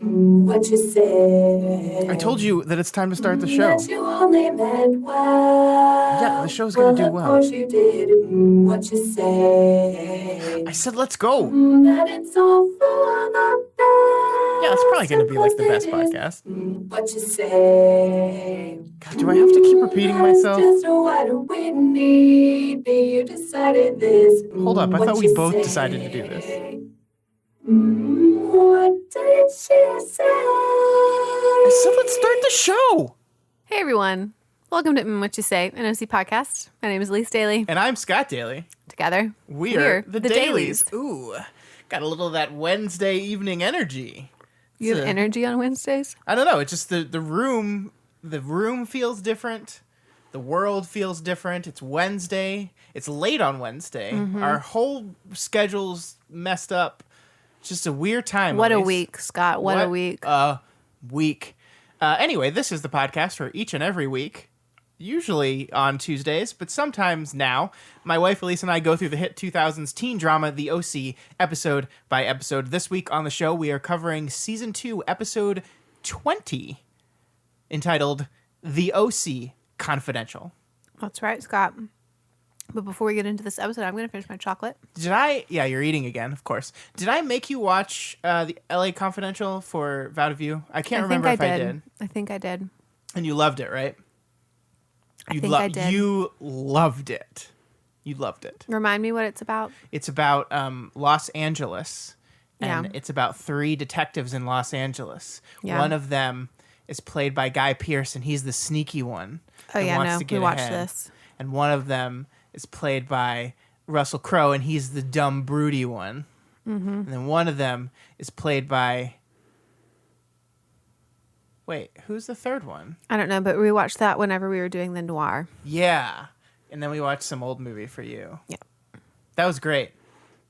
What you say? I told you that it's time to start the show. That you only meant well. Yeah, the show's gonna do Of well. course you did. What you say? I said, let's go. That it's all for the best. Yeah, it's probably gonna be like the best Of course it podcast. is. What you say? God, do I have to keep repeating myself? Just what we need. You decided this. Hold up, I What thought we you both say? decided to do this. What did she say? I said, let's start the show. Hey everyone, welcome to Whatcha Say, an OC podcast. My name is Elyse Daly. And I'm Scott Daly. Together, We're the Dailies. Ooh, got a little of that Wednesday evening energy. You have energy on Wednesdays? I don't know. It's just the room feels different. The world feels different. It's Wednesday. It's late on Wednesday. Mm-hmm. Our whole schedule's messed up. It's just a weird time. What a Elyse. week, Scott. What a week. Week. Anyway, this is the podcast where each and every week, usually on Tuesdays, but sometimes now, my wife Elyse and I go through the hit 2000s teen drama, The OC, episode by episode. This week on the show, we are covering Season 2, Episode 20, entitled The OC Confidential. That's right, Scott. But before we get into this episode, I'm going to finish my chocolate. Yeah, you're eating again, of course. Did I make you watch the LA Confidential for Vow to View? I can't remember if I did. I think I did. And you loved it, right? I think I did. You loved it. You loved it. Remind me what it's about. It's about Los Angeles, and Yeah. it's about 3 detectives in Los Angeles. Yeah. One of them is played by Guy Pearce, and he's the sneaky one. Oh, that yeah, wants no, to get we watched ahead. this. And one of them is played by Russell Crowe, and he's the dumb, broody one. Mm-hmm. And then one of them is played by... Wait, who's the third one? I don't know, but we watched that whenever we were doing the noir. Yeah. And then we watched some old movie for you. Yeah. That was great.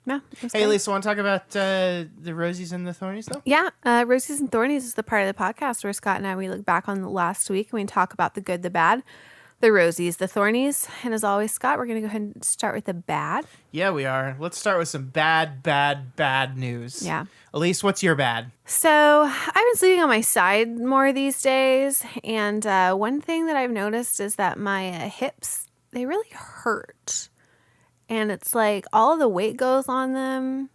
Yeah. it was Hey, great. Lisa, want to talk about the Rosies and the Thornies, though? Yeah, Roses and Thornies is the part of the podcast where Scott and I, we look back on the last week and we talk about the good, the bad, the Rosies, the Thornies. And as always, Scott, we're going to go ahead and start with the bad. Yeah, we are. Let's start with some bad news. Yeah. Elise, what's your bad? So I've been sleeping on my side more these days. And one thing that I've noticed is that my hips, they really hurt. And it's like all of the weight goes on them.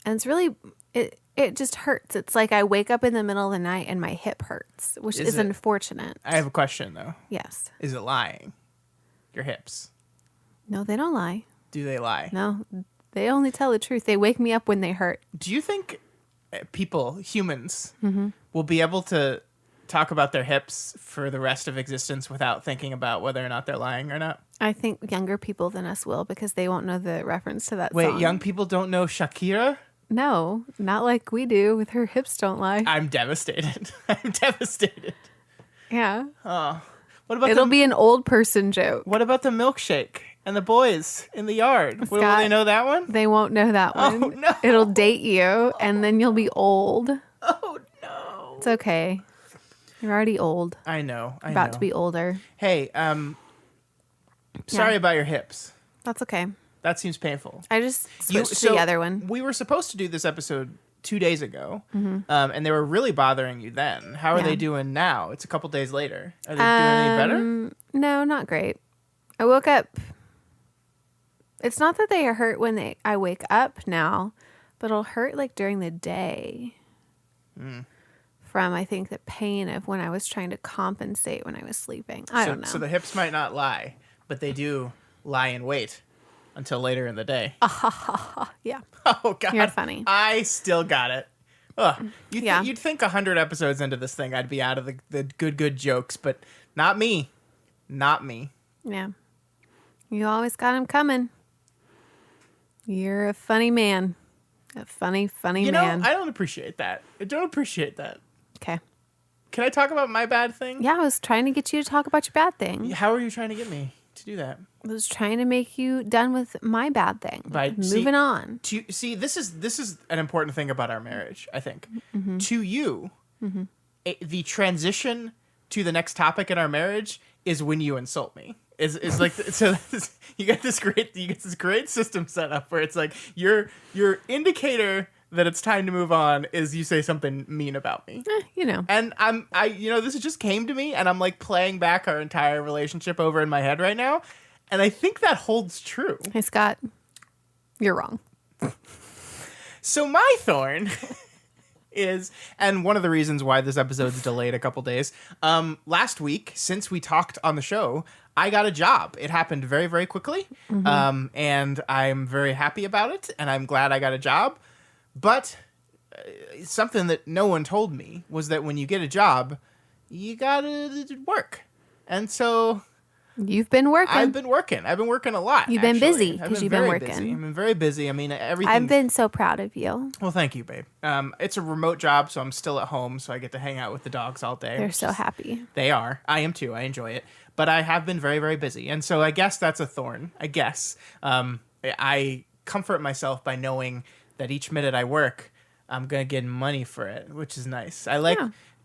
And it's really, it just hurts. It's like I wake up in the middle of the night and my hip hurts, which is unfortunate. I have a question, though. Yes. Is it lying? Your hips. No, they don't lie. Do they lie? No, they only tell the truth. They wake me up when they hurt. Do you think people, humans, Mm-hmm. will be able to talk about their hips for the rest of existence without thinking about whether or not they're lying or not? I think younger people than us will because they won't know the reference to that Wait, song. young people don't know Shakira? No, not like we do with her hips don't lie. I'm devastated. I'm devastated. Yeah. What about It'll be an old person joke. What about the milkshake and the boys in the yard? Will Scott, they know that one? They won't know that one. Oh, no. It'll date you and then you'll be old. Oh, no. It's okay. You're already old. I know. About to be older. Hey, sorry about your hips. That's okay. That seems painful. I just switched to the other one. We were supposed to do this episode 2 days ago, and they were really bothering you then. How are Mm-hmm. Yeah. they doing now? It's a couple days later. Are they doing any better? No, not great. I woke up. It's not that they hurt when I wake up now, but it'll hurt like during the day. From, I think, the pain of when I was trying to compensate when I was sleeping. I don't know. So the hips might not lie, but they do lie in wait until later in the day. Yeah. Oh, God. You're funny. I still got it. Ugh. Yeah. You'd think 100 episodes into this thing, I'd be out of the good jokes, but not me. Not me. Yeah. You always got him coming. You're a funny man. A funny You man. know, I don't appreciate that. I don't appreciate that. Okay. Can I talk about my bad thing? Yeah, I was trying to get you to talk about your bad thing. How are you trying to get me to do that? I was trying to make you done with my bad thing. Moving on. See, this is an important thing about our marriage, I think. To you, the transition to the next topic in our marriage is when you insult me. Is like so you get this great system set up where it's like your indicator that it's time to move on is you say something mean about me. You know. And this just came to me, and I'm like playing back our entire relationship over in my head right now, and I think that holds true. Hey, Scott, you're wrong. So my thorn is, and one of the reasons why this episode's delayed a couple days, last week, since we talked on the show, I got a job. It happened very, very quickly, and I'm very happy about it, and I'm glad I got a job. But something that no one told me was that when you get a job, you gotta work. And so you've been working. I've been working. I've been working a lot. You've been busy I've because you've been working. Busy. I've been very busy. I mean, everything. I've been so proud of you. Well, thank you, babe. It's a remote job, so I'm still at home, so I get to hang out with the dogs all day. They're so happy. They are. I am too. I enjoy it. But I have been very, very busy. And so I guess that's a thorn. I guess. I comfort myself by knowing that each minute I work, I'm going to get money for it, which is nice.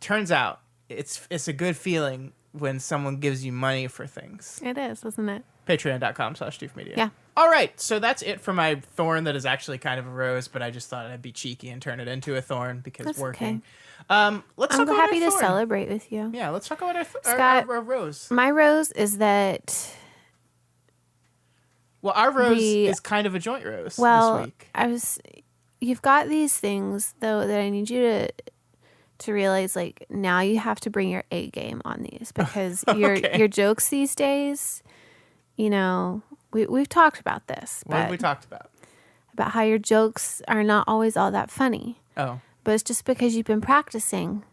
Turns out it's a good feeling when someone gives you money for things. It is, isn't it? Patreon.com/DoofMedia. Yeah. All right. So that's it for my thorn that is actually kind of a rose, but I just thought I'd be cheeky and turn it into a thorn because That's working. Okay. Let's I'm talk happy about our to thorn. celebrate with you. Yeah, let's talk about Scott, our rose. My rose is that. Well, our rose is kind of a joint rose this week. You've got these things though that I need you to realize. Like now, you have to bring your A game on these because your jokes these days. You know, we've talked about this. What have we talked about? About how your jokes are not always all that funny. Oh, but it's just because you've been practicing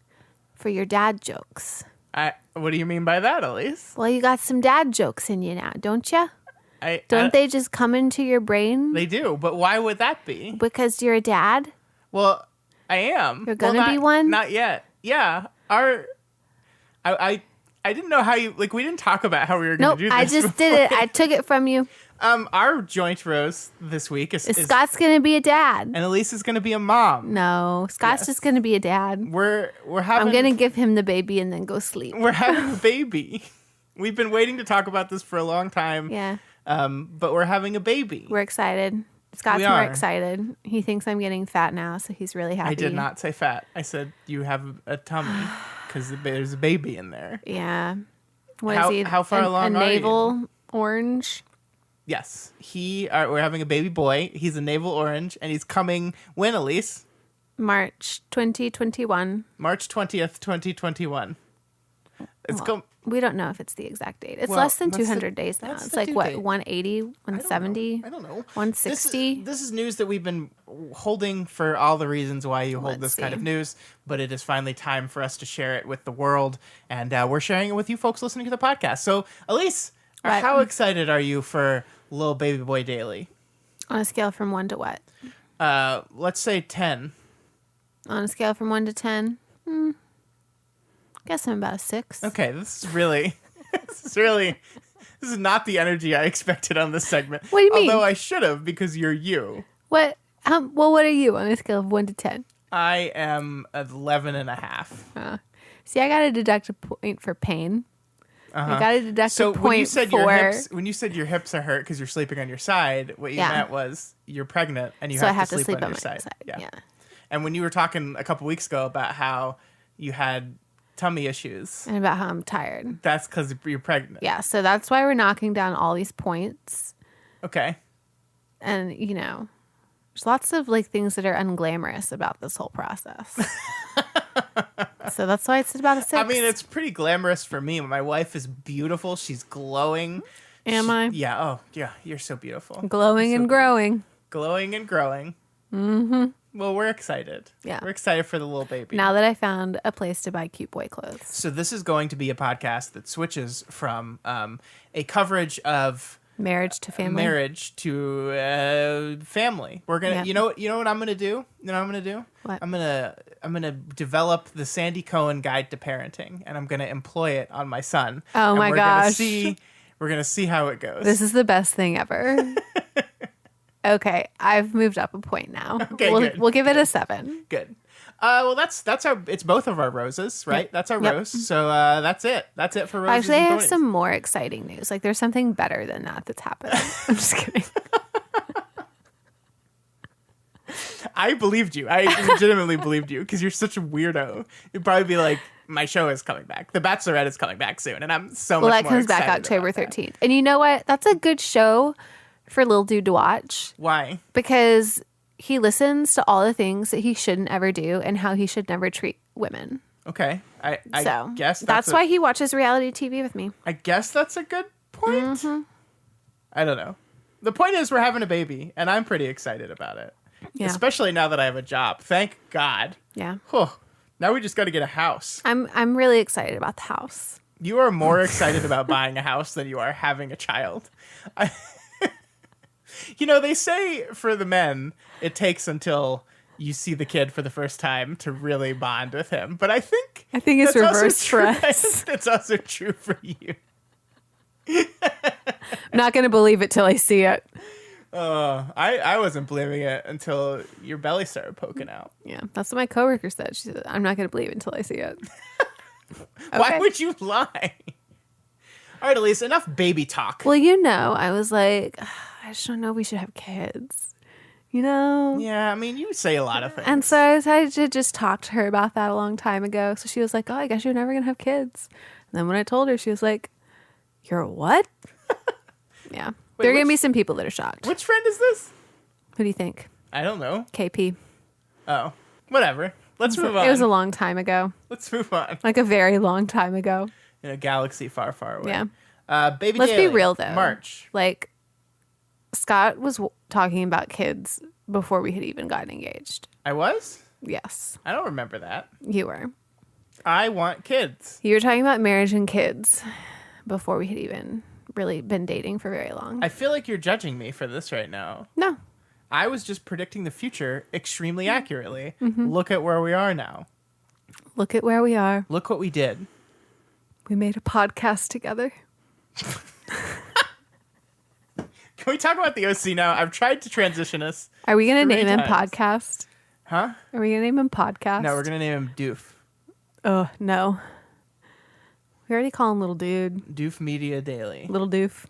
for your dad jokes. What do you mean by that, Elyse? Well, you got some dad jokes in you now, don't you? Don't they just come into your brain? They do, but why would that be? Because you're a dad? Well, I am. You're gonna be one? Not yet. Yeah. I didn't know how you, we didn't talk about how we were going to do this. I just did it. I took it from you. Our joint rose this week is Scott's going to be a dad. And Elyse is going to be a mom. No, Scott's just going to be a dad. We're having. I'm going to give him the baby and then go sleep. We're having a baby. We've been waiting to talk about this for a long time. Yeah. But we're having a baby. We're excited. Scott's more excited. He thinks I'm getting fat now, so he's really happy. I did not say fat. I said you have a tummy because there's a baby in there. Yeah. What is he? How far along are you? A navel orange? Yes. We're having a baby boy. He's a navel orange, and he's coming when, Elyse? March 2021. March 20th, 2021. We don't know if it's the exact date. It's less than 200 days now. It's like, what, 180, 170? I don't know. 160? This is news that we've been holding for all the reasons why you hold this kind of news, but it is finally time for us to share it with the world, and we're sharing it with you folks listening to the podcast. So, Elyse, how excited are you for Little Baby Boy Daily? On a scale from 1 to what? Let's say 10. On a scale from 1 to 10? Guess I'm about a 6. Okay, this is not the energy I expected on this segment. What do you mean? Although I should have, because you're you. What? What are you on a scale of 1 to 10? I am 11 and a half. See, I got to deduct a point for pain. I got to deduct a point when you said for... when you said your hips are hurt because you're sleeping on your side, what you meant was you're pregnant and you have to sleep on your side. Yeah. And when you were talking a couple weeks ago about how you had tummy issues. And about how I'm tired. That's because you're pregnant. Yeah, so that's why we're knocking down all these points. Okay. And, there's lots of things that are unglamorous about this whole process. So that's why it's about a 6. I mean, it's pretty glamorous for me. My wife is beautiful. She's glowing. Am I? Yeah. Oh, yeah. You're so beautiful. Glowing and growing. Glowing and growing. Mm-hmm. Well, we're excited. Yeah. We're excited for the little baby. Now that I found a place to buy cute boy clothes. So this is going to be a podcast that switches from a coverage of marriage to family. Marriage to family. We're gonna, you know what I'm gonna do. What? I'm gonna develop the Sandy Cohen Guide to Parenting, and I'm gonna employ it on my son. Oh my gosh! We're gonna see how it goes. This is the best thing ever. Okay, I've moved up a point now. Okay, we'll give it a 7. Good. Well, that's it's both of our roses, right? Yep. That's our rose. So that's it. That's it for roses. Actually, I have some more exciting news. There's something better than that's happening. I'm just kidding. I believed you. I legitimately believed you because you're such a weirdo. You'd probably be like, my show is coming back. The Bachelorette is coming back soon, and I'm so much more excited. Well, that comes back October 13th. And you know what? That's a good show for Lil Dude to watch. Why? Because he listens to all the things that he shouldn't ever do and how he should never treat women. Okay. I So guess that's why he watches reality TV with me. I guess that's a good point. I don't know. The point is we're having a baby, and I'm pretty excited about it. Yeah. Especially now that I have a job. Thank God. Yeah. Whew. Now we just got to get a house. I'm really excited about the house. You are more excited about buying a house than you are having a child. You know, they say for the men, it takes until you see the kid for the first time to really bond with him. But I think it's reversed for us. I think that's also true for you. I'm not going to believe it till I see it. I wasn't believing it until your belly started poking out. Yeah, that's what my coworker said. She said, I'm not going to believe it until I see it. Why would you lie? All right, Elyse, enough baby talk. Well, you know, I was like, I just don't know if we should have kids. You know? Yeah, I mean, you say a lot of things. And so I decided to just talk to her about that a long time ago. So she was like, oh, I guess you're never going to have kids. And then when I told her, she was like, you're what? Yeah. Wait, there are going to be some people that are shocked. Which friend is this? Who do you think? I don't know. KP. Oh, whatever. Let's move on. It was a long time ago. Let's move on. Like a very long time ago. In a galaxy far, far away. Yeah. Baby Let's Daily, be real, though. March. Like, Scott was talking about kids before we had even gotten engaged. I was? Yes. I don't remember that. You were. I want kids. You were talking about marriage and kids before we had even really been dating for very long. I feel like you're judging me for this right now. No. I was just predicting the future extremely accurately. Look at where we are now. Look at where we are. Look what we did. We made a podcast together. Can we talk about the OC now? I've tried to transition us. Are we going to 3 name him times. Podcast? Huh? Are we going to name him Podcast? No, we're going to name him Doof. Oh, no. We already call him Little Dude. Doof Media Daily. Little Doof.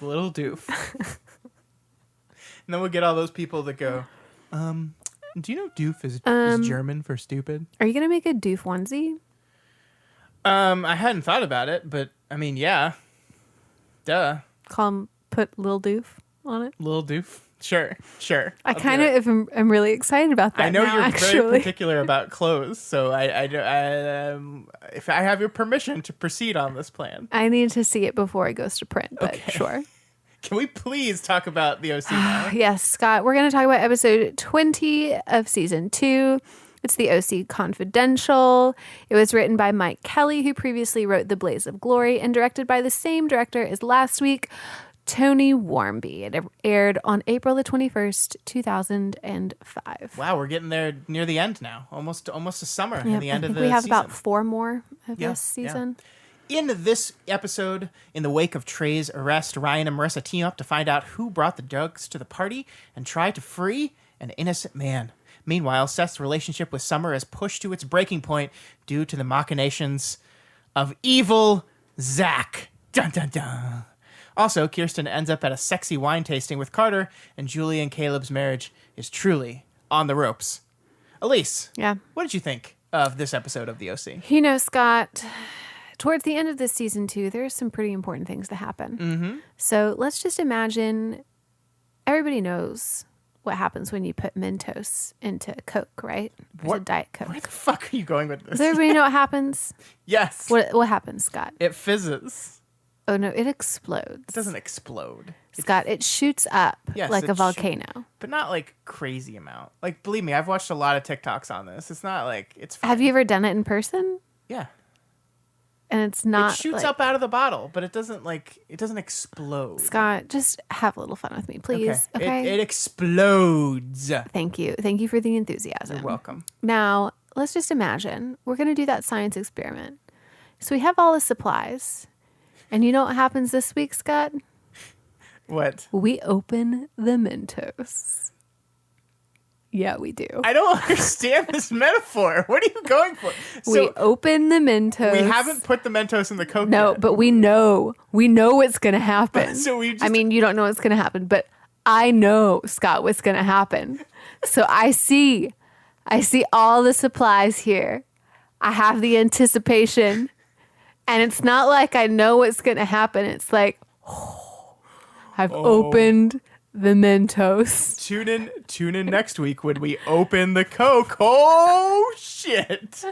Little Doof. And then we'll get all those people that go, do you know Doof is German for stupid? Are you going to make a Doof onesie? I hadn't thought about it, but I mean, yeah. Duh. Put Lil Doof on it? Little Doof. Sure. I kind of am really excited about that. I know now, you're actually. very particular about clothes, so if I have your permission to proceed on this plan. I need to see it before it goes to print, but Okay. sure. Can we please talk about the OC now? Yes, Scott, we're going to talk about episode 20 of season 2. It's the OC Confidential. It was written by Mike Kelly, who previously wrote The Blaze of Glory, and directed by the same director as last week, Tony Warmby. It aired on April the 21st, 2005. Wow, we're getting there near the end now. Almost a summer in the end of the we have season. about 4 more of this season. In this episode, in the wake of Trey's arrest, Ryan and Marissa team up to find out who brought the drugs to the party and try to free an innocent man. Meanwhile, Seth's relationship with Summer is pushed to its breaking point due to the machinations of evil ZACK. Dun dun dun. Also, Kirsten ends up at a sexy wine tasting with Carter, and Julie and Caleb's marriage is truly on the ropes. Elyse, what did you think of this episode of The OC? You know, Scott, towards the end of this season 2, there's some pretty important things that happen. Mm-hmm. So let's just imagine everybody knows what happens when you put Mentos into Coke, right? There's a Diet Coke. Where the fuck are you going with this? Does everybody know what happens? Yes. What happens, Scott? It fizzes. Oh, no, it explodes. It doesn't explode. Scott, it shoots up like a volcano. But not like crazy amount. Like, believe me, I've watched a lot of TikToks on this. It's not like it's fine. Have you ever done it in person? Yeah. And it's not It shoots up out of the bottle, but it doesn't explode. Scott, just have a little fun with me, please. Okay. It explodes. Thank you. Thank you for the enthusiasm. You're welcome. Now, let's just imagine we're going to do that science experiment. So we have all the supplies. And you know what happens this week, Scott? What? We open the Mentos. Yeah, we do. I don't understand this metaphor. What are you going for? We open the Mentos. We haven't put the Mentos in the Coke No, yet. but we know. We know what's going to happen. So we just... I mean, you don't know what's going to happen, but I know, Scott, what's going to happen. So I see all the supplies here. I have the anticipation. And it's not like I know what's going to happen. It's like, I've opened the Mentos. Tune in next week when we open the Coke. Oh, shit.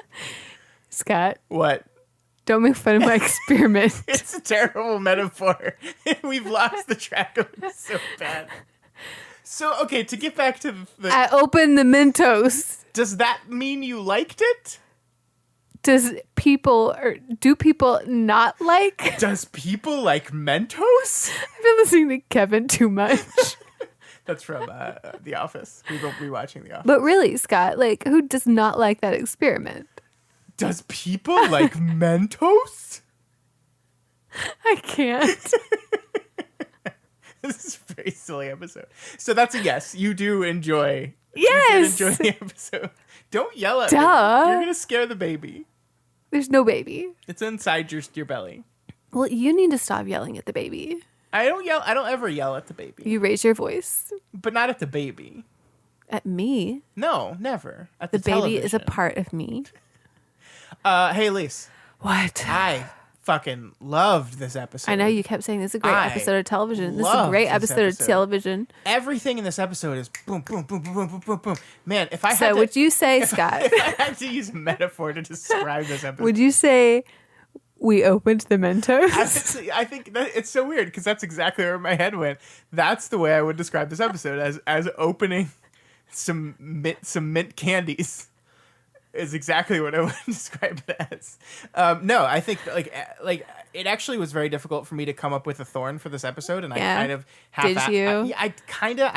Scott. What? Don't make fun of my experiment. It's a terrible metaphor. We've lost the track of it so bad. So, okay, to get back to the... I opened the Mentos. Does that mean you liked it? Do people not like? Does people like Mentos? I've been listening to Kevin too much. That's from The Office. We've been rewatching The Office. But really, Scott, like, who does not like that experiment? Does people like Mentos? I can't. This is a very silly episode. So that's a yes. You do enjoy. Yes. You did enjoy the episode. Don't yell at me. Duh. You're gonna scare the baby. There's no baby. It's inside your belly. Well, you need to stop yelling at the baby. I don't yell. I don't ever yell at the baby. You raise your voice. But not at the baby. At me? No, never. At The the baby is a television. part of me. Hey, Elyse. What? I fucking loved this episode. I know you kept saying this is a great I episode of television. This is a loved great this episode of television. Everything in this episode is boom, boom, boom, boom, boom, boom, boom, boom. Man, if I had So to, would you say, Scott, if I had to use a metaphor to describe this episode, would you say we opened the Mentos? I think that it's so weird because that's exactly where my head went. That's the way I would describe this episode as opening some mint candies. Is exactly what I would describe it as. No, I think like it actually was very difficult for me to come up with a thorn for this episode, and I kind of half. Did you? I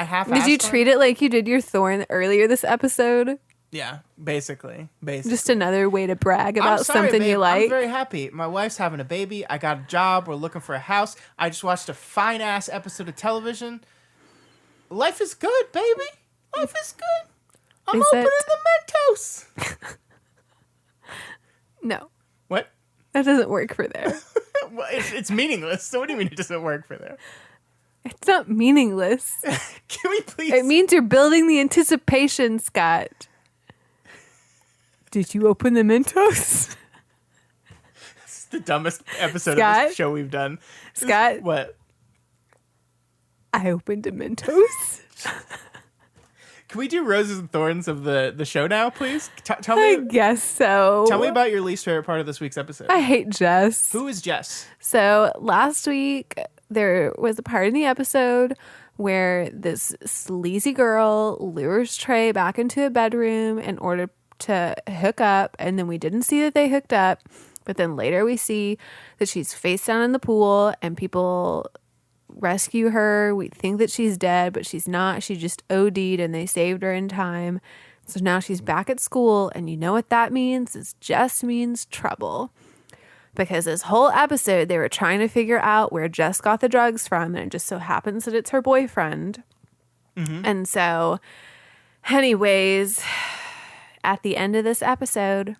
half. Did you treat it like you did your thorn earlier this episode? Yeah, basically. Just another way to brag I'm about sorry, something babe. you like. I'm very happy. My wife's having a baby. I got a job. We're looking for a house. I just watched a fine ass episode of television. Life is good, baby. Life is good. I'm Is opening it? the Mentos. No, What? that doesn't work for there. Well, it's meaningless. So what do you mean it doesn't work for there? It's not meaningless. Can we please? It means you're building the anticipation, Scott. Did you open the Mentos? It's the dumbest episode of Scott? this show we've done. Scott? What? I opened a Mentos. Can we do Roses and Thorns of the show now, please? Tell I me. guess so. Tell me about your least favorite part of this week's episode. I hate Jess. Who is Jess? So last week, there was a part in the episode where this sleazy girl lures Trey back into a bedroom in order to hook up. And then we didn't see that they hooked up. But then later we see that she's face down in the pool and people rescue her. We think that she's dead, but she's not. She just OD'd and they saved her in time. So now she's back at school. And you know what that means? It just means trouble. Because this whole episode, they were trying to figure out where Jess got the drugs from, and it just so happens that it's her boyfriend. Mm-hmm. And so, anyways, at the end of this episode,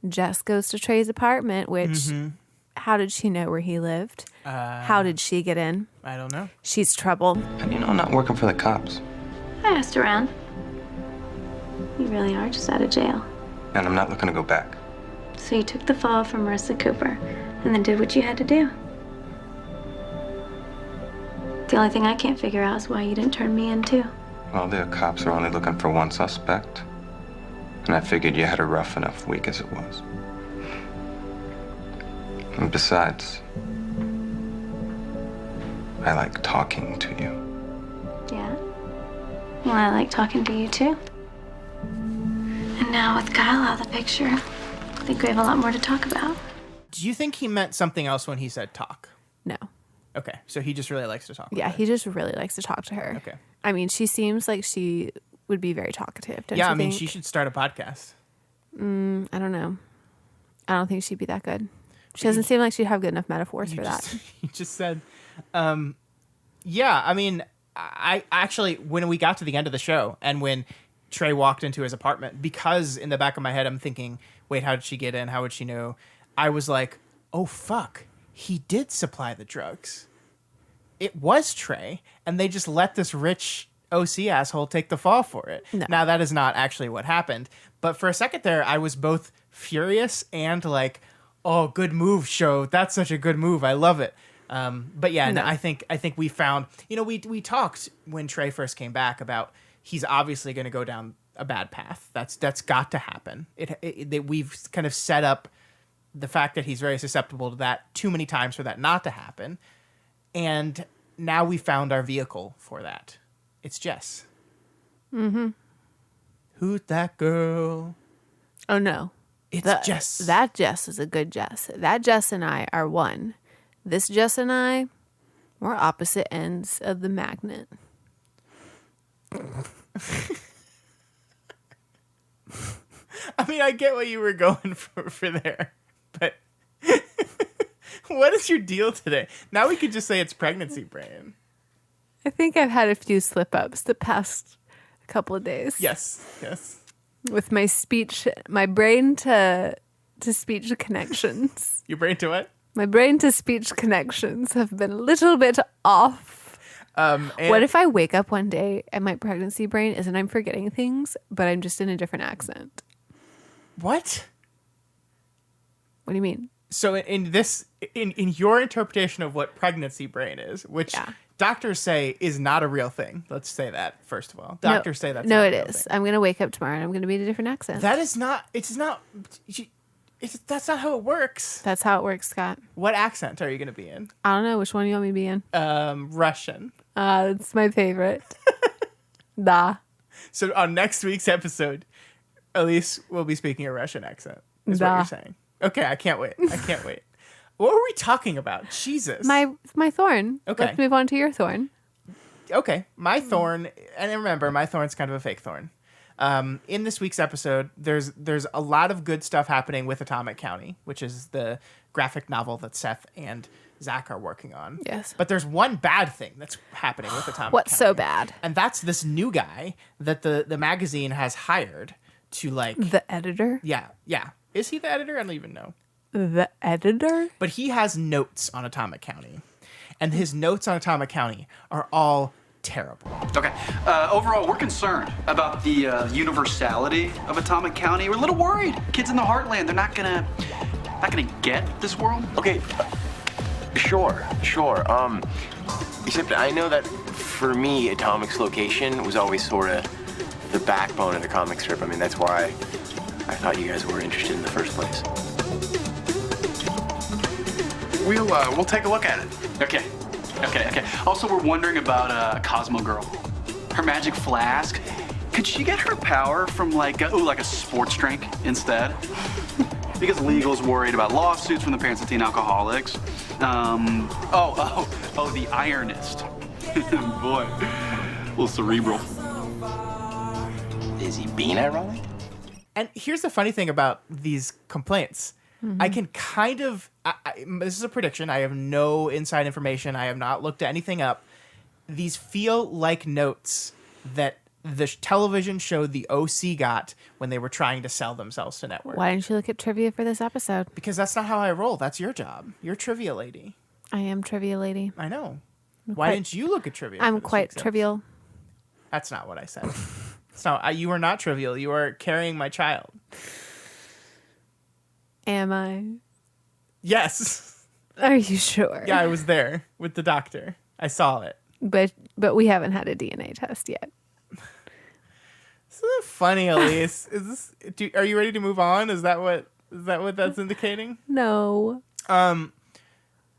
Jess goes to Trey's apartment, which, how did she know where he lived? How did she get in? I don't know. She's trouble. How do you know I'm not working for the cops? I asked around. You really are just out of jail. And I'm not looking to go back. So you took the fall from Marissa Cooper and then did what you had to do. The only thing I can't figure out is why you didn't turn me in too. Well, the cops are only looking for one suspect. And I figured you had a rough enough week as it was. And besides, I like talking to you. Yeah? Well, I like talking to you too. And now with Kyle out of the picture, I think we have a lot more to talk about. Do you think he meant something else when he said talk? No. Okay, so he just really likes to talk. Yeah, with her. he just really likes to talk to her. Okay. I mean, she seems like she would be very talkative, don't Yeah, you I mean, think? she should start a podcast. I don't know. I don't think she'd be that good. She doesn't seem like she'd have good enough metaphors for that. You just said, yeah, I mean, I actually, when we got to the end of the show and when Trey walked into his apartment, because in the back of my head, I'm thinking, wait, how did she get in? How would she know? I was like, oh, fuck. He did supply the drugs. It was Trey. And they just let this rich OC asshole take the fall for it. No. Now, that is not actually what happened. But for a second there, I was both furious and like, oh, good move, show. That's such a good move. I love it. But yeah, No. I think we found, we talked when Trey first came back about he's obviously going to go down a bad path. That's got to happen. We've kind of set up the fact that he's very susceptible to that too many times for that not to happen. And now we found our vehicle for that. It's Jess. Mm-hmm. Who's that girl? Oh, no. It's Jess. That Jess is a good Jess. That Jess and I are one. This Jess and I, we're opposite ends of the magnet. I mean, I get what you were going for there, but what is your deal today? Now we could just say it's pregnancy brain. I think I've had a few slip-ups the past couple of days. Yes. With my speech, my brain to speech connections. Your brain to what? My brain to speech connections have been a little bit off. What if I wake up one day and my pregnancy brain isn't I'm forgetting things, but I'm just in a different accent? What? What do you mean? So in your interpretation of what pregnancy brain is, which doctors say is not a real thing. Let's say that first of all. Doctors say that's no, not it a real is. thing. I'm gonna wake up tomorrow and I'm gonna be in a different accent. That is not. It's not. That's not how it works. That's how it works, Scott. What accent are you going to be in? I don't know which one you want me to be in. Russian. It's my favorite. Da. So on next week's episode, Elyse will be speaking a Russian accent. Is what you're saying. Okay, I can't wait. What were we talking about? Jesus. My thorn. Okay. Let's move on to your thorn. Okay, my thorn, and remember, my thorn's kind of a fake thorn. In this week's episode, there's a lot of good stuff happening with Atomic County, which is the graphic novel that Seth and ZACK are working on. Yes. But there's one bad thing that's happening with Atomic What's County. so bad? And that's this new guy that the magazine has hired to like... The editor? Yeah. Is he the editor? I don't even know. The editor? But he has notes on Atomic County. And his notes on Atomic County are all terrible. Okay. Overall, we're concerned about the universality of Atomic County. We're a little worried. Kids in the heartland, they're not gonna get this world. Okay. Sure. Except I know that for me, Atomic's location was always sort of the backbone of the comic strip. I mean, that's why I thought you guys were interested in the first place. We'll take a look at it. Okay. Also, we're wondering about Cosmo Girl. Her magic flask. Could she get her power from like a sports drink instead? Because Legal's worried about lawsuits from the parents of teen alcoholics. The ironist. Boy, a little cerebral. Is he being ironic? And here's the funny thing about these complaints. I can kind of... this is a prediction. I have no inside information. I have not looked anything up. These feel like notes that the television show The OC got when they were trying to sell themselves to network. Why didn't you look at trivia for this episode? Because that's not how I roll. That's your job. You're trivia lady. I am trivia lady. I know. Why didn't you look at trivia? I'm for this quite week's episode? trivial. That's not what I said. So you are not trivial. You are carrying my child. Am I? Yes. Are you sure? Yeah, I was there with the doctor. I saw it. But we haven't had a DNA test yet. Isn't it funny, Elyse? Are you ready to move on? Is that what that's indicating? No.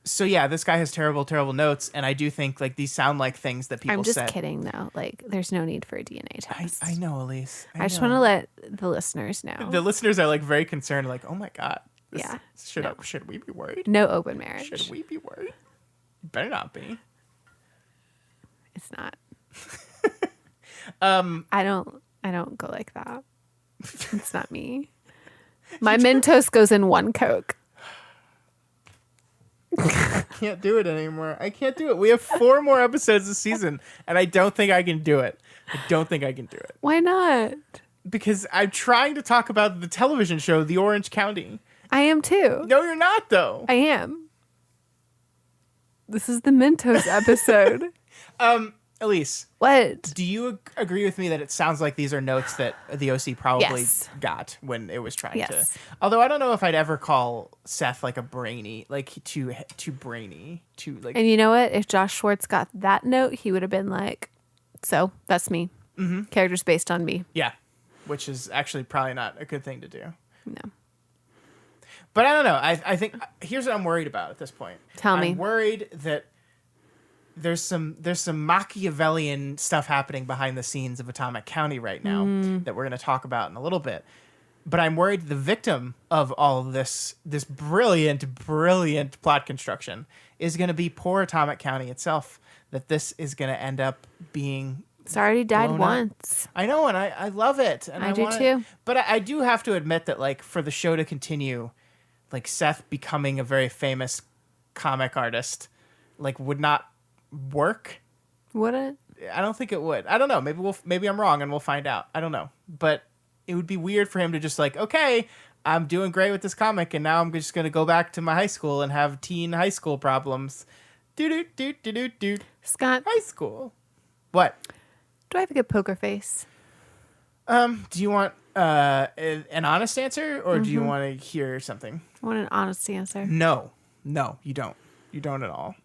So yeah, this guy has terrible, terrible notes, and I do think like these sound like things that people I'm just said. kidding, though. Like, there's no need for a DNA test. I know, Elyse. I just want to let the listeners know. The listeners are like very concerned, like, oh my god. Yeah. Should we be worried? No open marriage. Should we be worried? Better not be. It's not. I don't go like that. It's not me. My Mentos goes in one Coke. I can't do it anymore. I can't do it. We have 4 more episodes this season, and I don't think I can do it. Why not? Because I'm trying to talk about the television show, The Orange County. I am too. No, you're not, though. I am. This is the Mentos episode. Elyse, What? do you agree with me that it sounds like these are notes that the OC probably Yes. got when it was trying to? Yes. Although I don't know if I'd ever call Seth like a brainy, like too brainy, too like. And you know what? If Josh Schwartz got that note, he would have been like, so that's me. Mm-hmm. Characters based on me. Yeah, which is actually probably not a good thing to do. No. But I don't know. I think here's what I'm worried about at this point. Tell me. I'm worried that there's some Machiavellian stuff happening behind the scenes of Atomic County right now that we're going to talk about in a little bit. But I'm worried the victim of all of this brilliant plot construction is going to be poor Atomic County itself. That this is going to end up being. It's already died blown once. up. I know, and I love it. And I do want too. But I do have to admit that, like, for the show to continue, like Seth becoming a very famous comic artist, like, would not work. Would it? I don't think it would. I don't know. Maybe I'm wrong, and we'll find out. I don't know. But it would be weird for him to just like, okay, I'm doing great with this comic, and now I'm just going to go back to my high school and have teen high school problems. Do. Scott, High school. What? do I have a good poker face? Do you want an honest answer, or do you want to hear something? I want an honest answer. No, you don't. You don't at all.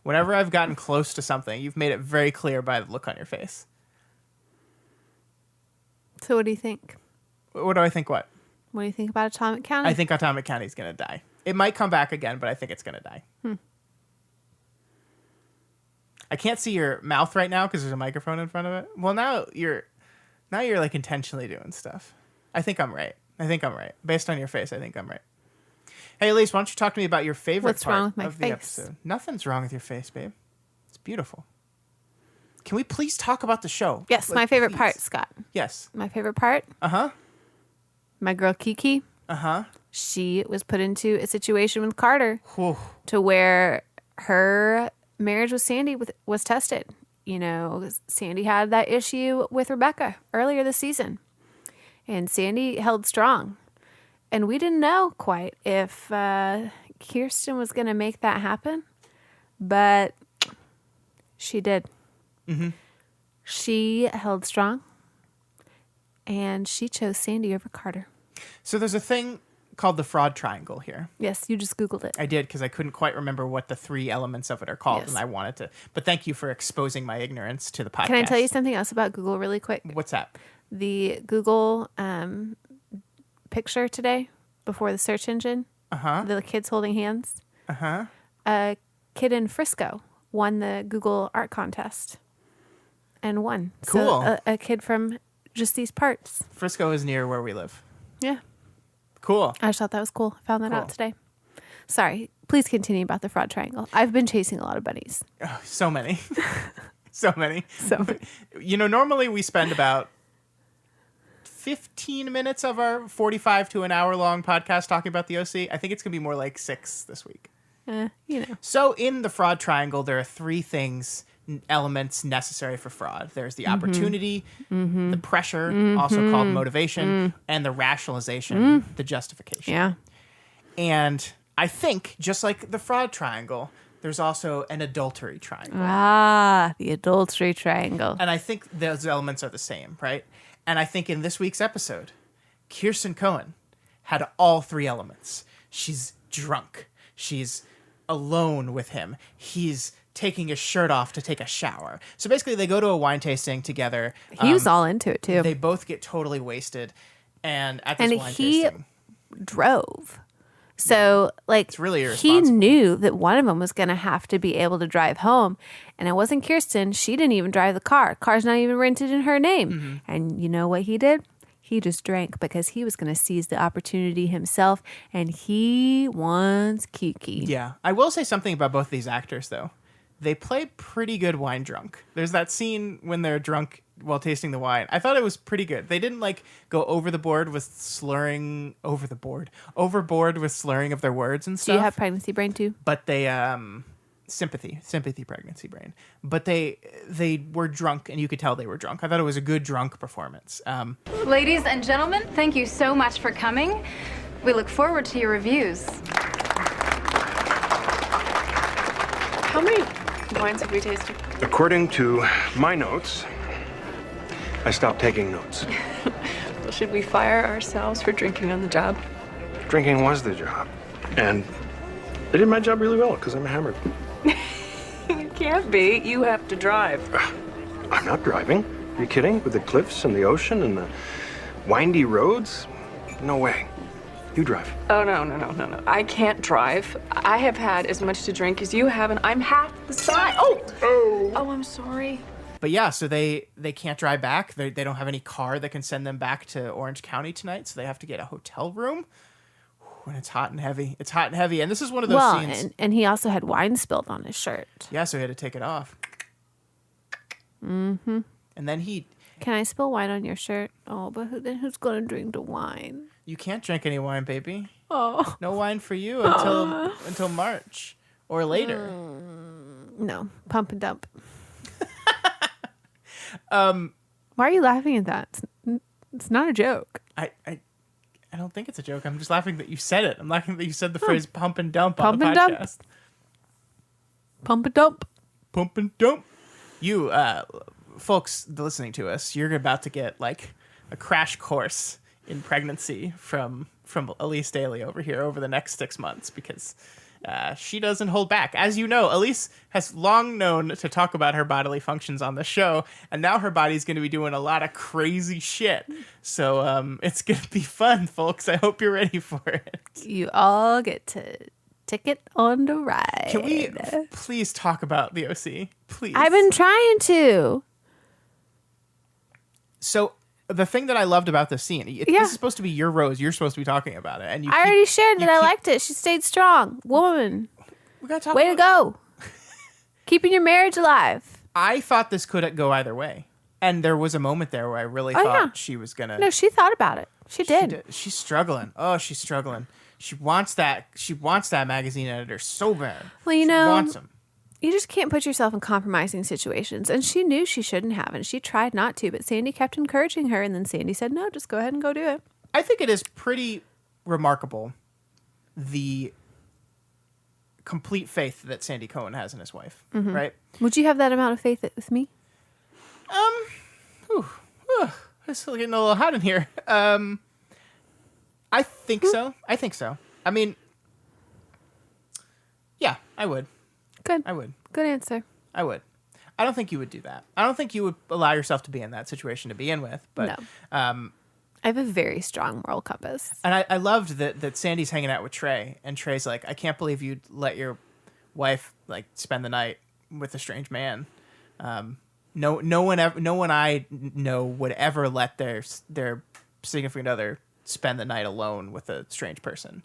Whenever I've gotten close to something, you've made it very clear by the look on your face. So what do you think? What do I think? What? What do you think about Atomic County? I think Atomic County is going to die. It might come back again, but I think it's going to die. I can't see your mouth right now because there's a microphone in front of it. Well, now you're like intentionally doing stuff. I think I'm right. Based on your face, I think I'm right. Hey, Elyse, why don't you talk to me about your favorite What's part wrong with my of the face? episode? Nothing's wrong with your face, babe. It's beautiful. Can we please talk about the show? Yes, Like, my favorite please. part, Scott. Yes. My favorite part? Uh-huh. My girl Kiki. Uh-huh. She was put into a situation with Carter Whew. to where her marriage with Sandy was tested. You know, Sandy had that issue with Rebecca earlier this season. And Sandy held strong. And we didn't know quite if Kirsten was going to make that happen. But she did. Mm-hmm. She held strong. And she chose Sandy over Carter. So there's a thing called the fraud triangle here. Yes, you just Googled it. I did because I couldn't quite remember what the three elements of it are called, Yes. and I wanted to. But thank you for exposing my ignorance to the podcast. Can I tell you something else about Google really quick? What's that? The Google picture today before the search engine, the kids holding hands. A kid in Frisco won the Google art contest and won. Cool. So a kid from just these parts. Frisco is near where we live. Yeah. Cool. I just thought that was cool. I found that Cool. out today. Sorry. Please continue about the fraud triangle. I've been chasing a lot of bunnies. Oh, so many. So many. So many. You know, normally we spend about 15 minutes of our 45 to an hour long podcast talking about the OC. I think it's going to be more like 6 this week. You know. So in the fraud triangle, there are 3 elements necessary for fraud. There's the opportunity, the pressure, also called motivation, and the rationalization, the justification. Yeah. And I think, just like the fraud triangle, there's also an adultery triangle. Ah, the adultery triangle. And I think those elements are the same, right? And I think in this week's episode, Kirsten Cohen had all 3 elements. She's drunk. She's alone with him. He's taking his shirt off to take a shower. So basically, they go to a wine tasting together. He was all into it, too. They both get totally wasted. And at this And wine he tasting... drove. So, like, It's really he irresponsible. knew that one of them was going to have to be able to drive home. And it wasn't Kirsten. She didn't even drive the car. Car's not even rented in her name. And you know what he did? He just drank because he was going to seize the opportunity himself. And he wants Kiki. Yeah. I will say something about both these actors, though. They play pretty good wine drunk. There's that scene when they're drunk while tasting the wine. I thought it was pretty good. They didn't like go overboard with slurring of their words and stuff. Do you have pregnancy brain too? But they sympathy pregnancy brain. But they were drunk, and you could tell they were drunk. I thought it was a good drunk performance. Ladies and gentlemen, thank you so much for coming. We look forward to your reviews. How many wines have we tasted? According to my notes, I stopped taking notes. Well, should we fire ourselves for drinking on the job? Drinking was the job. And I did my job really well because I'm hammered. You can't be. You have to drive. I'm not driving. Are you kidding? With the cliffs and the ocean and the windy roads? No way. You drive. Oh, no. I can't drive. I have had as much to drink as you have, and I'm half the size. Oh, I'm sorry. But yeah, so they can't drive back. They don't have any car that can send them back to Orange County tonight, so they have to get a hotel room. And it's hot and heavy. It's hot and heavy. And this is one of those scenes. And he also had wine spilled on his shirt. Yeah, so he had to take it off. Mm-hmm. And then he... Can I spill wine on your shirt? Oh, but then who's going to drink the wine? You can't drink any wine, baby. Oh. No wine for you until March or later. No, pump and dump. Why are you laughing at that? It's not a joke. I don't think it's a joke. I'm just laughing that you said it. I'm laughing that you said the phrase pump and dump on Pump the and podcast. dump. Pump and dump. Pump and dump. You, folks listening to us, you're about to get like a crash course in pregnancy from Elyse Daly over here over the next 6 months because she doesn't hold back. As you know, Elyse has long known to talk about her bodily functions on the show, and now her body's going to be doing a lot of crazy shit. So it's going to be fun, folks. I hope you're ready for it. You all get to ticket on the ride. Can we please talk about the OC? Please. I've been trying to. So the thing that I loved about this scene, this is supposed to be your rose. You're supposed to be talking about it, and I already shared that I liked it. She stayed strong, woman. We gotta talk. Way to go, keeping your marriage alive. I thought this could go either way, and there was a moment there where I really thought she was gonna. No, she thought about it. She did. She's struggling. Oh, she's struggling. She wants that. She wants that magazine editor so bad. Well, you she know, wants him. You just can't put yourself in compromising situations. And she knew she shouldn't have, and she tried not to, but Sandy kept encouraging her, and then Sandy said, no, just go ahead and go do it. I think it is pretty remarkable, the complete faith that Sandy Cohen has in his wife, right? Would you have that amount of faith with me? It's getting a little hot in here. I think so. I mean, yeah, I would. Good. I would. Good answer. I would. I don't think you would do that. I don't think you would allow yourself to be in that situation to begin with. But no. I have a very strong moral compass. And I loved that Sandy's hanging out with Trey, and Trey's like, I can't believe you'd let your wife like spend the night with a strange man. No one I know would ever let their significant other spend the night alone with a strange person.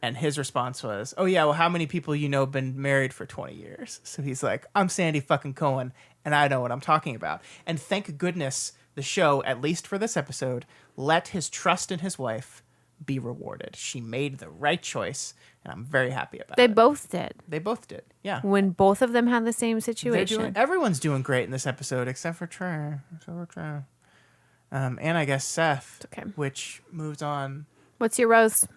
And his response was, oh, yeah, well, how many people you know have been married for 20 years? So he's like, I'm Sandy fucking Cohen, and I know what I'm talking about. And thank goodness the show, at least for this episode, let his trust in his wife be rewarded. She made the right choice, and I'm very happy about it. They both did. They both did, yeah. When both of them had the same situation. Everyone's doing great in this episode, except for Trey. And I guess Seth, which moves on. What's your rose?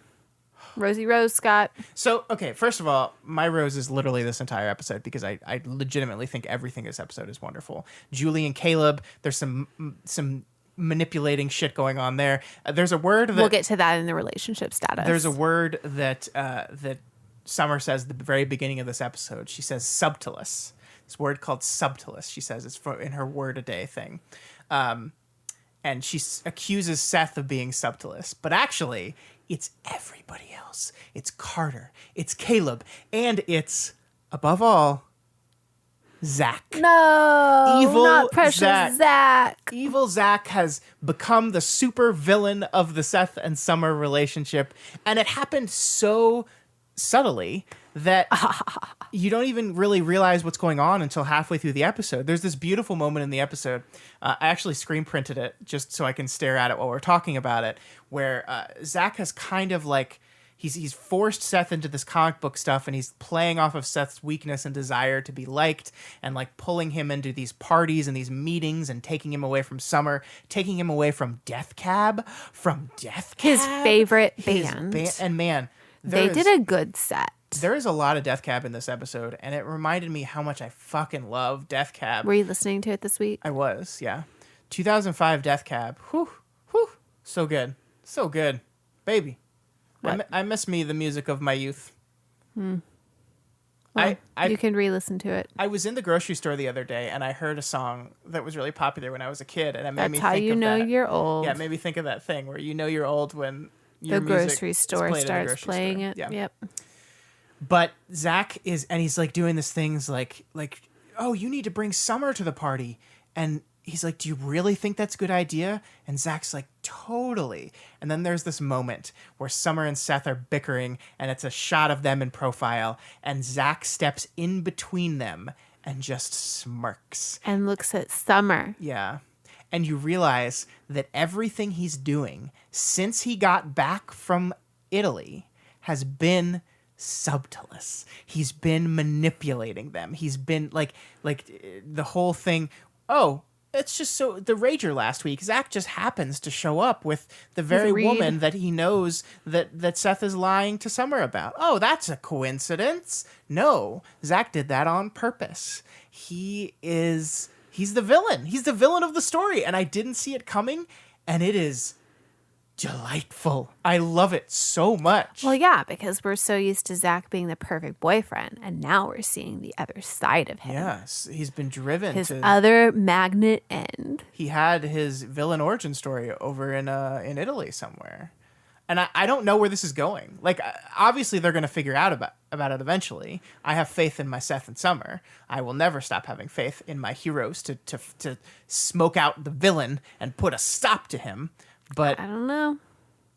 Rosie Rose, Scott. So, okay, first of all, my rose is literally this entire episode because I legitimately think everything in this episode is wonderful. Julie and Caleb, there's some manipulating shit going on there. There's a word that... We'll get to that in the relationship status. There's a word that Summer says at the very beginning of this episode. She says subtilous. This word called subtilous, she says. It's in her word a day thing. And she accuses Seth of being subtilous. But actually... it's everybody else. It's Carter. It's Caleb. And it's, above all, ZACK. No, evil not precious ZACK. Evil ZACK has become the super villain of the Seth and Summer relationship. And it happened so subtly that you don't even really realize what's going on until halfway through the episode. There's this beautiful moment in the episode. I actually screen printed it just so I can stare at it while we're talking about it, where ZACK has kind of like, he's forced Seth into this comic book stuff, and he's playing off of Seth's weakness and desire to be liked, and like pulling him into these parties and these meetings and taking him away from Summer, taking him away from Death Cab, his favorite band. And man, they did a good set. There is a lot of Death Cab in this episode, and it reminded me how much I fucking love Death Cab. Were you listening to it this week? I was, yeah. 2005 Death Cab. Whew, whew. So good. So good. Baby. I miss me the music of my youth. Well, I you can re-listen to it. I was in the grocery store the other day, and I heard a song that was really popular when I was a kid, and it made me That's how think you of know that. you're old. Yeah, it made me think of that thing where you know you're old when your The music grocery is store played in the starts grocery playing store. it. Yeah. Yep. But Zach is, and he's like doing this things like, oh, you need to bring Summer to the party, and he's like, do you really think that's a good idea? And Zach's like, totally. And then there's this moment where Summer and Seth are bickering, and it's a shot of them in profile, and Zach steps in between them and just smirks. And looks at Summer. Yeah. And you realize that everything he's doing since he got back from Italy has been subtlest. He's been manipulating them. He's been like the whole thing. Oh, it's just so the Rager last week. Zach just happens to show up with the very woman that he knows that Seth is lying to Summer about. Oh, that's a coincidence. No, Zach did that on purpose. He's the villain. He's the villain of the story, and I didn't see it coming, and it is delightful. I love it so much. Well, yeah, because we're so used to Zach being the perfect boyfriend, and now we're seeing the other side of him. Yes, he's been driven His to other magnet end. He had his villain origin story over in Italy somewhere. And I don't know where this is going. Like, obviously they're going to figure out about it eventually. I have faith in my Seth and Summer. I will never stop having faith in my heroes to smoke out the villain and put a stop to him. But I don't know.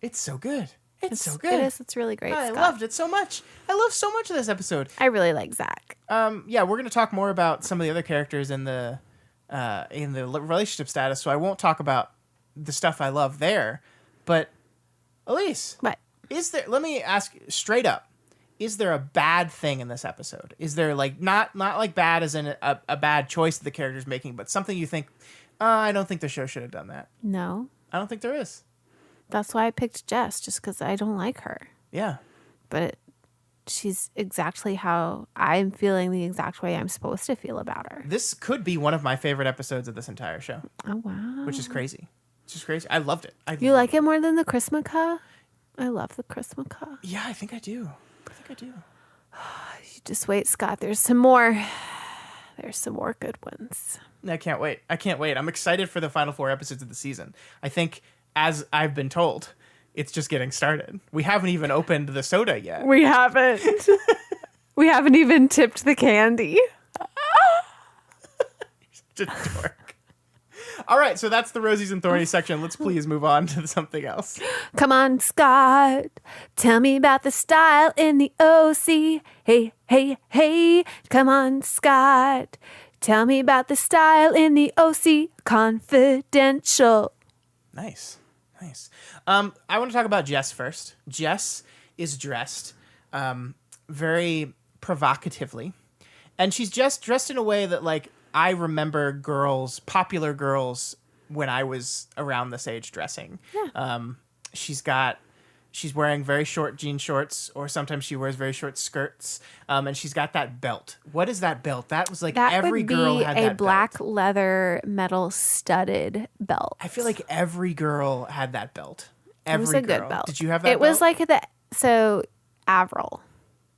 It's so good. It's so good. It is. It's really great. I Scott. loved it so much. I love so much of this episode. I really like Zach. Yeah, we're going to talk more about some of the other characters in the relationship status, so I won't talk about the stuff I love there. But Elyse, what is there? Let me ask straight up: is there a bad thing in this episode? Is there like not like bad as in a bad choice that the character's making, but something you think? I don't think the show should have done that. No, I don't think there is. That's why I picked Jess, just because I don't like her. Yeah, but she's exactly how I'm feeling, the exact way I'm supposed to feel about her. This could be one of my favorite episodes of this entire show. Oh wow, which is crazy. It's just crazy. I loved it. You like it more than the Christmas-ca? I love the Christmas-ca. Yeah, I think I do. You just wait, Scott. There's some more. There's some more good ones. I can't wait. I'm excited for the final 4 episodes of the season. I think, as I've been told, it's just getting started. We haven't even opened the soda yet. We haven't. We haven't even tipped the candy. Such a dork. All right, so that's the Rosies and Thornies section. Let's please move on to something else. Come on, Scott. Tell me about the style in the OC. Hey, hey, hey. Come on, Scott. Tell me about the style in the OC. Confidential. Nice. I want to talk about Jess first. Jess is dressed very provocatively. And she's just dressed in a way that, like, I remember popular girls, when I was around this age dressing. Yeah. She's wearing very short jean shorts, or sometimes she wears very short skirts. And she's got that belt. What is that belt? That was like that every girl had that a black belt. leather metal studded belt. I feel like every girl had that belt. It was a good belt. Did you have that It belt? was like Avril.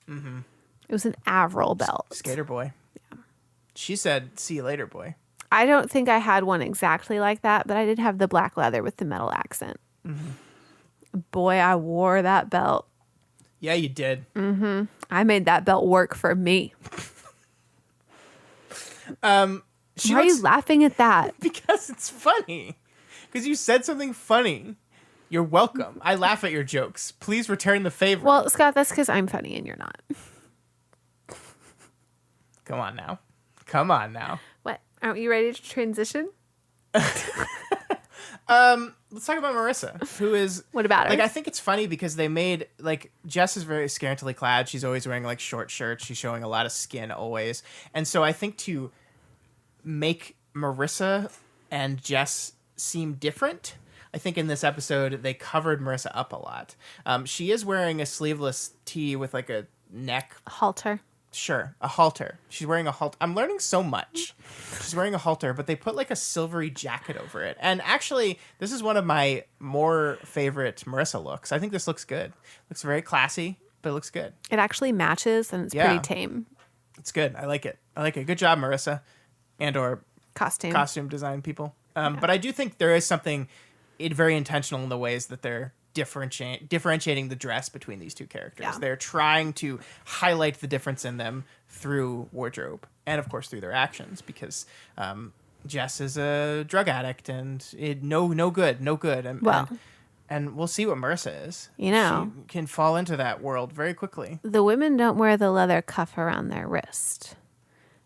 Mm-hmm. It was an Avril belt. Skater boy. Yeah. She said, "See you later, boy." I don't think I had one exactly like that, but I did have the black leather with the metal accent. Mm-hmm. Boy, I wore that belt. Yeah, you did. Mm-hmm. I made that belt work for me. Why are you laughing at that? Because it's funny. Because you said something funny. You're welcome. I laugh at your jokes. Please return the favor. Well, Scott, that's because I'm funny and you're not. Come on now. What? Aren't you ready to transition? Let's talk about Marissa, who is... What about her? Like, I think it's funny because they made... Like, Jess is very scantily clad. She's always wearing, like, short shirts. She's showing a lot of skin always. And so I think to make Marissa and Jess seem different... I think in this episode, they covered Marissa up a lot. She is wearing a sleeveless tee with like a neck. Halter. Sure, a halter. She's wearing a halter. I'm learning so much. She's wearing a halter, but they put like a silvery jacket over it. And actually, this is one of my more favorite Marissa looks. I think this looks good. Looks very classy, but it looks good. It actually matches, and it's pretty tame. It's good. I like it. Good job, Marissa, and or costume design people. But I do think there is something very intentional in the ways that they're differentiating the dress between these two characters. Yeah. They're trying to highlight the difference in them through wardrobe and, of course, through their actions, because Jess is a drug addict and no good. And we'll see what Marissa is. You know. She can fall into that world very quickly. The women don't wear the leather cuff around their wrist.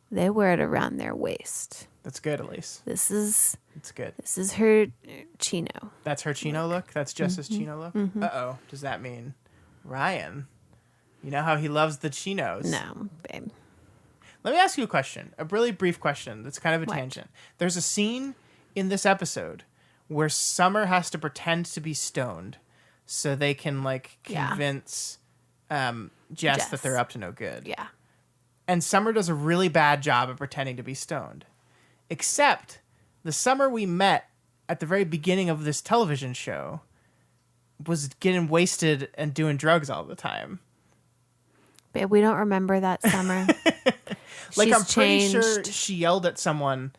They wear it around their waist. That's good, Elyse. It's good. This is her chino. That's her chino look? That's Jess's chino look? Mm-hmm. Uh-oh. Does that mean Ryan? You know how he loves the chinos. No, babe. Let me ask you a question. A really brief question that's kind of a What? tangent. There's a scene in this episode where Summer has to pretend to be stoned so they can, like, convince Jess that they're up to no good. Yeah. And Summer does a really bad job of pretending to be stoned. Except the Summer we met at the very beginning of this television show was getting wasted and doing drugs all the time. Babe, we don't remember that Summer. Like, I'm pretty sure she yelled at someone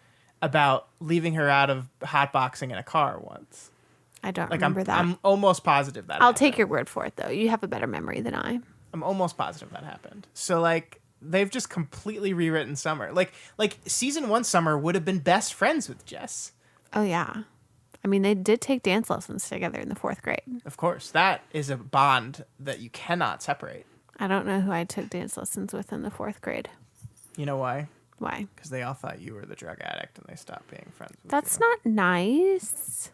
about leaving her out of hotboxing in a car once. I don't remember that. I'm almost positive that I'll happened. take your word for it, though. You have a better memory than I. I'm almost positive that happened. So, like, they've just completely rewritten Summer. Like season 1 Summer would have been best friends with Jess. Oh, yeah. I mean, they did take dance lessons together in the 4th grade. Of course. That is a bond that you cannot separate. I don't know who I took dance lessons with in the 4th grade. You know why? Why? Because they all thought you were the drug addict and they stopped being friends with That's you. not nice.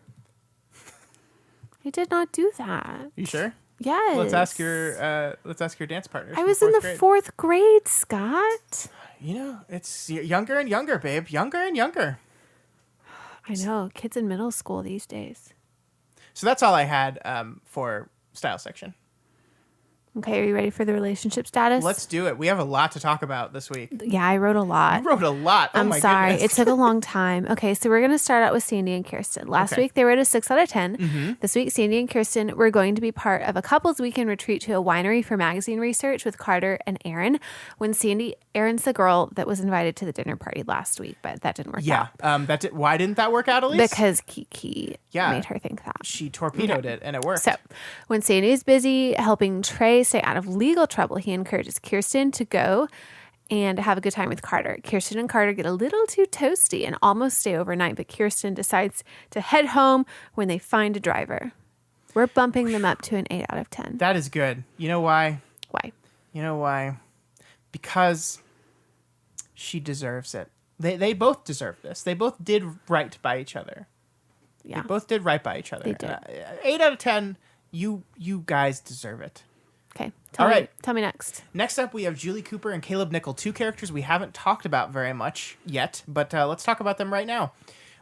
I did not do that. You sure? Yes. Let's ask your dance partners. I was in the 4th grade, Scott. You know, it's younger and younger, babe. Younger and younger. I know. Kids in middle school these days. So that's all I had for style section. Okay, are you ready for the relationship status? Let's do it. We have a lot to talk about this week. Yeah, I wrote a lot. You wrote a lot. Oh I'm my sorry. goodness. It took a long time. Okay, so we're going to start out with Sandy and Kirsten. Last week, they were at a 6 out of 10. Mm-hmm. This week, Sandy and Kirsten were going to be part of a couple's weekend retreat to a winery for magazine research with Carter and Aaron. When Aaron's the girl that was invited to the dinner party last week, but that didn't work out. Yeah. Why didn't that work out, Elyse? Because Kiki made her think that. She torpedoed it, and it worked. So, when Sandy is busy helping Trey stay out of legal trouble, he encourages Kirsten to go and have a good time with Carter. Kirsten and Carter get a little too toasty and almost stay overnight, but Kirsten decides to head home when they find a driver. We're bumping them up to an 8 out of 10. That is good. You know why? Why? You know why? Because she deserves it. They both deserve this. They both did right by each other. Yeah. They both did right by each other. They did. 8 out of 10. You guys deserve it. Okay. All right. Tell me next. Next up, we have Julie Cooper and Caleb Nicholl, two characters we haven't talked about very much yet, but let's talk about them right now.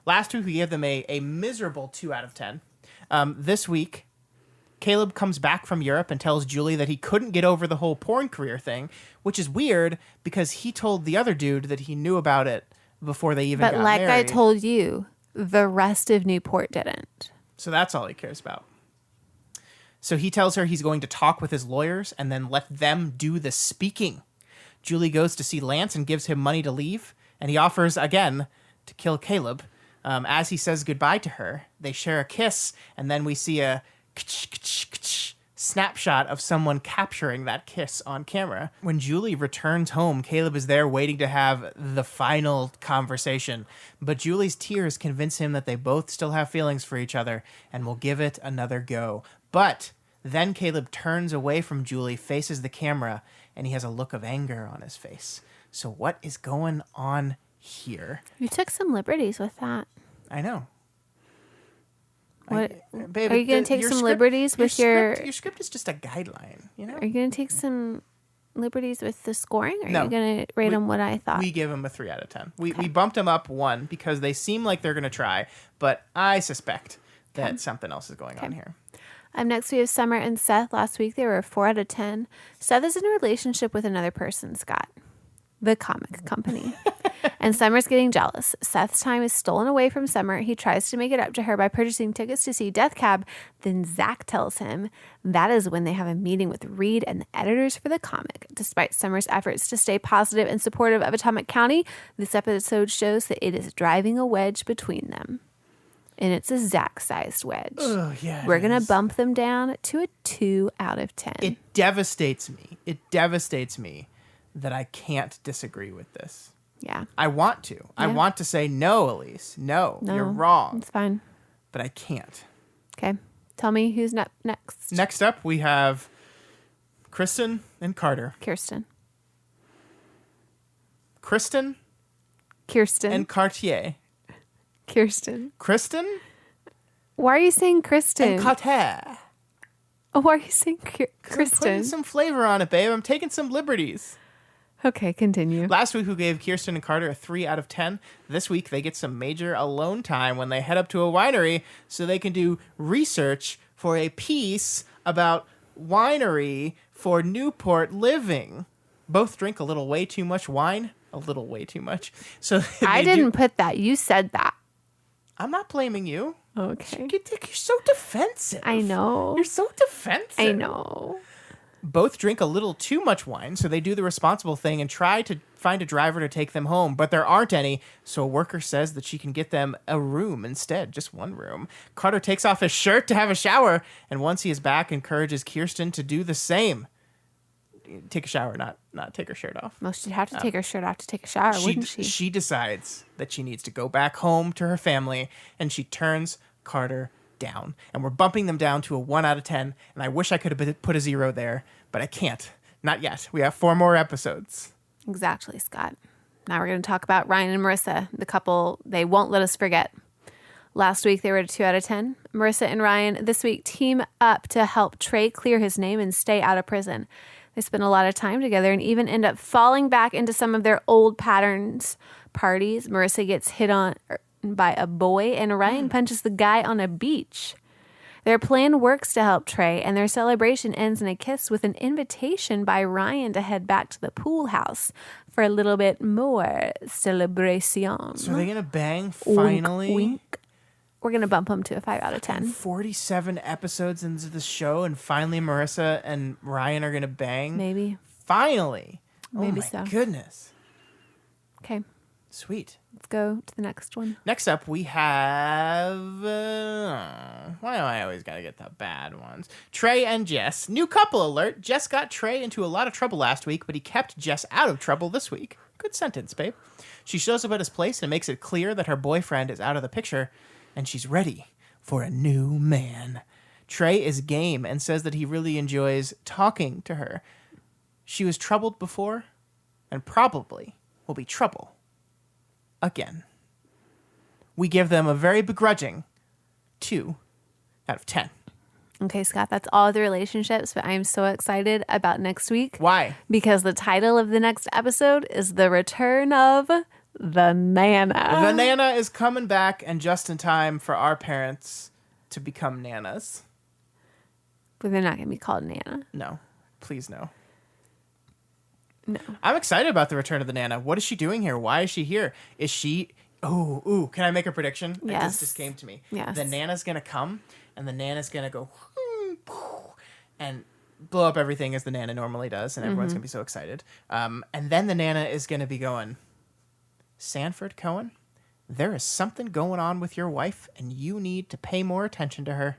Last week, we gave them a miserable 2 out of 10. This week, Caleb comes back from Europe and tells Julie that he couldn't get over the whole porn career thing, which is weird because he told the other dude that he knew about it before they even got married. But like I told you, the rest of Newport didn't. So that's all he cares about. So he tells her he's going to talk with his lawyers and then let them do the speaking. Julie goes to see Lance and gives him money to leave, and he offers again to kill Caleb. As he says goodbye to her, they share a kiss, and then we see a snapshot of someone capturing that kiss on camera. When Julie returns home, Caleb is there waiting to have the final conversation. But Julie's tears convince him that they both still have feelings for each other and will give it another go. But then Caleb turns away from Julie, faces the camera, and he has a look of anger on his face. So what is going on here? You took some liberties with that. I know. What Babe, are you going to take your some script- liberties with your? Your script is just a guideline, you know? Are you going to take some liberties with the scoring? Or are No. you going to rate them what I thought? We give them a 3 out of 10. We bumped them up 1 because they seem like they're going to try, but I suspect that something else is going on here. Next, we have Summer and Seth. Last week, they were 4 out of 10. Seth is in a relationship with another person, Scott, the comic company. And Summer's getting jealous. Seth's time is stolen away from Summer. He tries to make it up to her by purchasing tickets to see Death Cab. Then ZACK tells him that is when they have a meeting with Reed and the editors for the comic. Despite Summer's efforts to stay positive and supportive of Atomic County, this episode shows that it is driving a wedge between them. And it's a ZACK-sized wedge. Oh, yeah. We're going to bump them down to a 2 out of 10. It devastates me. It devastates me that I can't disagree with this. Yeah. I want to. I want to say, no, Elyse. No, you're wrong. It's fine. But I can't. Okay. Tell me who's next. Next up, we have Kristen and Carter. Kirsten. Kristen and Cartier. Kirsten. Kristen? Why are you saying Kristen? And Carter. Oh, why are you saying Kristen? I'm putting some flavor on it, babe. I'm taking some liberties. Okay, continue. Last week, we gave Kirsten and Carter a 3 out of 10. This week, they get some major alone time when they head up to a winery so they can do research for a piece about winery for Newport living. Both drink a little way too much wine. A little way too much. So I didn't put that. You said that. I'm not blaming you. Okay. You're so defensive. I know. You're so defensive. I know. Both drink a little too much wine, so they do the responsible thing and try to find a driver to take them home, but there aren't any, so a worker says that she can get them a room instead, just one room. Carter takes off his shirt to have a shower, and once he is back, encourages Kirsten to do the same. Take a shower, not take her shirt off. Well, she'd have to take her shirt off to take a shower, wouldn't she? She decides that she needs to go back home to her family, and she turns Carter down. And we're bumping them down to a 1 out of 10, and I wish I could have put a 0 there, but I can't. Not yet. We have 4 more episodes. Exactly, Scott. Now we're going to talk about Ryan and Marissa, the couple they won't let us forget. Last week, they were at a 2 out of 10. Marissa and Ryan this week team up to help Trey clear his name and stay out of prison. They spend a lot of time together and even end up falling back into some of their old patterns. Parties, Marissa gets hit on by a boy, and Ryan punches the guy on a beach. Their plan works to help Trey, and their celebration ends in a kiss with an invitation by Ryan to head back to the pool house for a little bit more celebration. So are they going to bang finally? Wink, wink. We're going to bump them to a 5 out of 10. 47 episodes into the show, and finally Marissa and Ryan are going to bang? Maybe. Finally. Maybe so. so. Goodness. Okay. Sweet. Let's go to the next one. Next up, we have... why do I always got to get the bad ones? Trey and Jess. New couple alert. Jess got Trey into a lot of trouble last week, but he kept Jess out of trouble this week. Good sentence, babe. She shows up at his place and makes it clear that her boyfriend is out of the picture, and she's ready for a new man. Trey is game and says that he really enjoys talking to her. She was troubled before, and probably will be trouble again. We give them a very begrudging 2 out of 10. Okay, Scott, that's all the relationships, but I'm so excited about next week. Why? Because the title of the next episode is The Return of the Nana. The Nana is coming back, and just in time for our parents to become Nanas. But they're not going to be called Nana. No. Please, no. No. I'm excited about the return of the Nana. What is she doing here? Why is she here? Is she... Ooh, can I make a prediction? Yes. This just came to me. Yes. The Nana's going to come, and the Nana's going to go... and blow up everything as the Nana normally does, and everyone's going to be so excited. And then the Nana is going to be going... Sanford Cohen, there is something going on with your wife, and you need to pay more attention to her.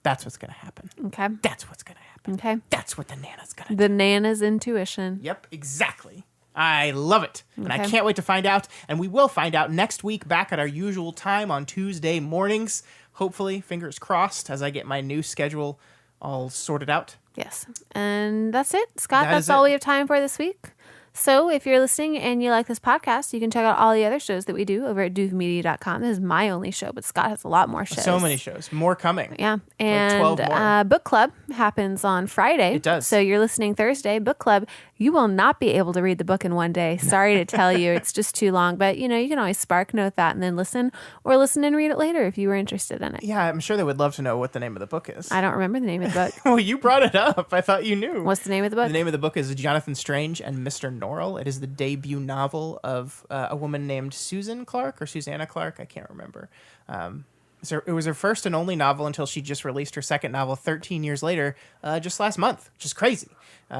That's what's going to happen. Okay. That's what's going to happen. Okay. That's what the Nana's going to do. The Nana's intuition. Yep, exactly. I love it. And I Okay. can't wait to find out. And we will find out next week back at our usual time on Tuesday mornings. Hopefully, fingers crossed, as I get my new schedule all sorted out. Yes. And that's it, Scott. That That's is all it. we have time for this week. So if you're listening and you like this podcast, you can check out all the other shows that we do over at doofmedia.com. This is my only show, but Scott has a lot more shows. So many shows. More coming. Yeah. Like And 12 more. book club happens on Friday. It does. So you're listening Thursday. Book club, you will not be able to read the book in one day. Sorry to tell you. It's just too long. But, you can always spark note that and then listen, or listen and read it later if you were interested in it. Yeah, I'm sure they would love to know what the name of the book is. I don't remember the name of the book. Well, you brought it up. I thought you knew. What's the name of the book? The name of the book is Jonathan Strange and Mr. Norrell. It is the debut novel of a woman named Susanna Clark. I can't remember. So it was her first and only novel until she just released her second novel 13 years later, just last month, which is crazy.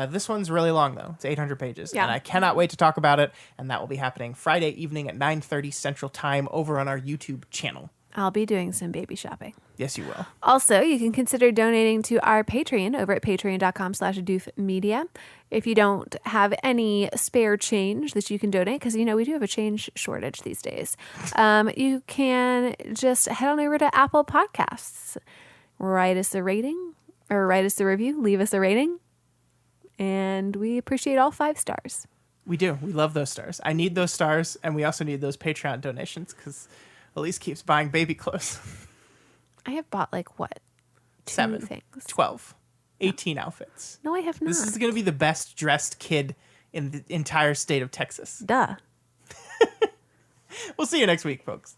This one's really long, though. It's 800 pages. Yeah. And I cannot wait to talk about it. And that will be happening Friday evening at 9:30 Central Time over on our YouTube channel. I'll be doing some baby shopping. Yes, you will. Also, you can consider donating to our Patreon over at patreon.com/doofmedia. If you don't have any spare change that you can donate, because, we do have a change shortage these days, you can just head on over to Apple Podcasts. Write us a rating, or write us a review, leave us a rating, and we appreciate all 5 stars. We do. We love those stars. I need those stars, and we also need those Patreon donations, because Elyse keeps buying baby clothes. I have bought, 2 7, things. 12, 18 outfits. No, I have not. This is going to be the best dressed kid in the entire state of Texas. Duh. We'll see you next week, folks.